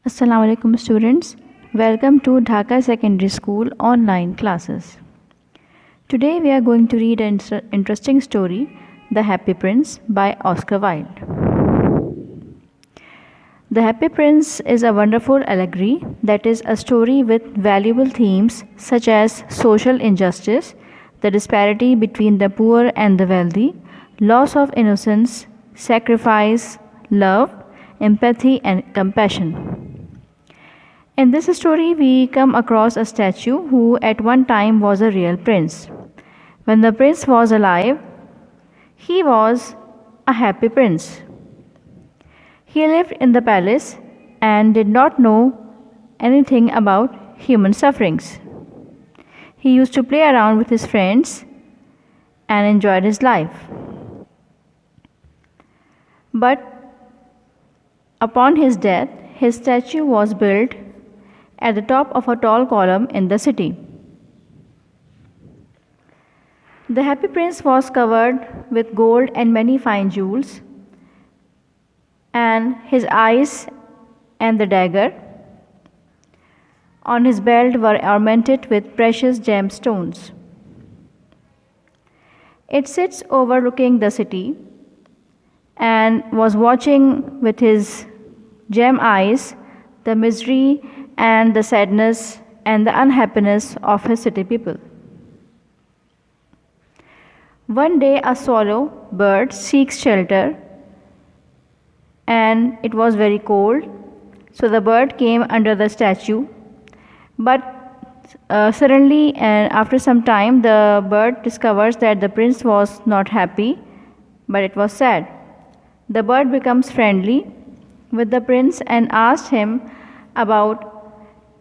Assalamu alaikum students. Welcome to Dhaka Secondary School online classes. Today we are going to read an interesting story, The Happy Prince by Oscar Wilde. The Happy Prince is a wonderful allegory that is a story with valuable themes such as social injustice, the disparity between the poor and the wealthy, loss of innocence, sacrifice, love, empathy and compassion. In this story, we come across a statue who at one time was a real prince. When the prince was alive, he was a happy prince. He lived in the palace and did not know anything about human sufferings. He used to play around with his friends and enjoyed his life. But upon his death, his statue was built at the top of a tall column in the city. The happy prince was covered with gold and many fine jewels, and his eyes and the dagger on his belt were ornamented with precious gemstones. It sits overlooking the city and was watching with his gem eyes the misery and the sadness and the unhappiness of his city people. One day a swallow bird seeks shelter and it was very cold, so the bird came under the statue. But suddenly and after some time the bird discovers that the prince was not happy, but it was sad. The bird becomes friendly with the prince and asked him about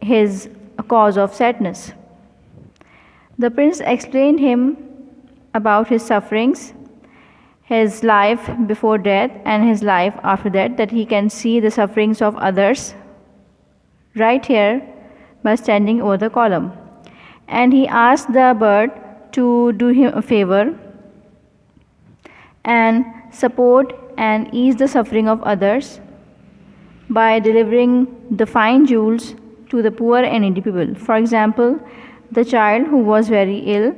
his cause of sadness. The prince explained him about his sufferings, his life before death and his life after that he can see the sufferings of others right here by standing over the column. And he asked the bird to do him a favor and support and ease the suffering of others by delivering the fine jewels to the poor and needy people. For example, the child who was very ill,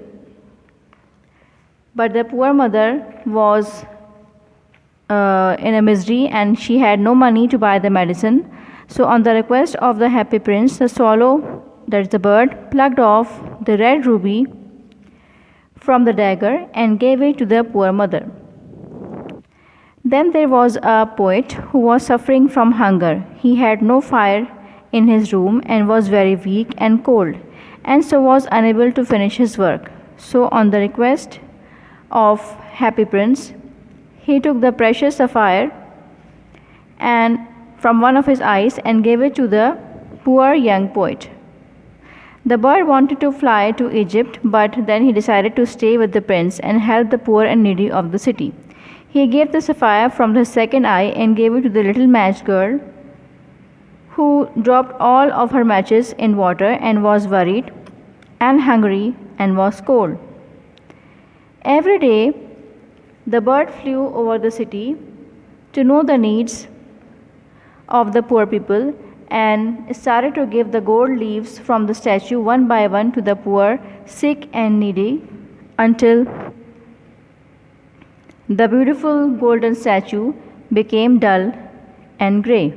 but the poor mother was in a misery and she had no money to buy the medicine. So on the request of the happy prince, the swallow, that is the bird, plucked off the red ruby from the dagger and gave it to the poor mother. Then there was a poet who was suffering from hunger. He had no fire in his room and was very weak and cold, and so was unable to finish his work. So on the request of happy prince, he took the precious sapphire and from one of his eyes and gave it to the poor young poet. The bird wanted to fly to Egypt, but then he decided to stay with the prince and help the poor and needy of the city. He gave the sapphire from the second eye and gave it to the little match girl, who dropped all of her matches in water and was worried and hungry and was cold. Every day, the bird flew over the city to know the needs of the poor people and started to give the gold leaves from the statue one by one to the poor, sick and needy, until the beautiful golden statue became dull and grey.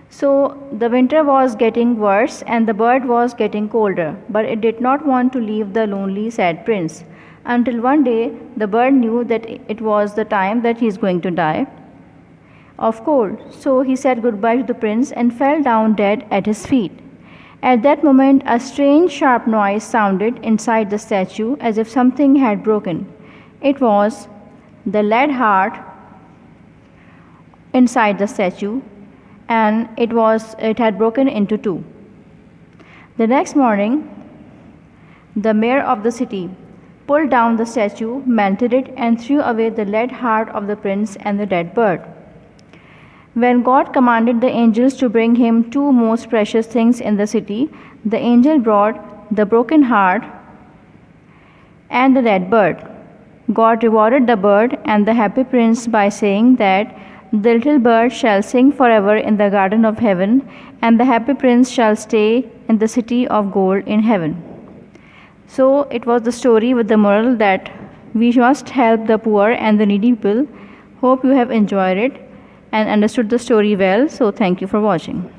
So the winter was getting worse and the bird was getting colder, but it did not want to leave the lonely, sad prince. Until one day the bird knew that it was the time that he is going to die of cold. So he said goodbye to the prince and fell down dead at his feet. At that moment a strange sharp noise sounded inside the statue as if something had broken. It was the lead heart inside the statue, and it had broken into two. The next morning, the mayor of the city pulled down the statue, melted it, and threw away the lead heart of the prince and the dead bird. When God commanded the angels to bring him two most precious things in the city, the angel brought the broken heart and the dead bird. God rewarded the bird and the happy prince by saying that the little bird shall sing forever in the garden of heaven, and the happy prince shall stay in the city of gold in heaven. So it was the story with the moral that we must help the poor and the needy people. Hope you have enjoyed it and understood the story well. So thank you for watching.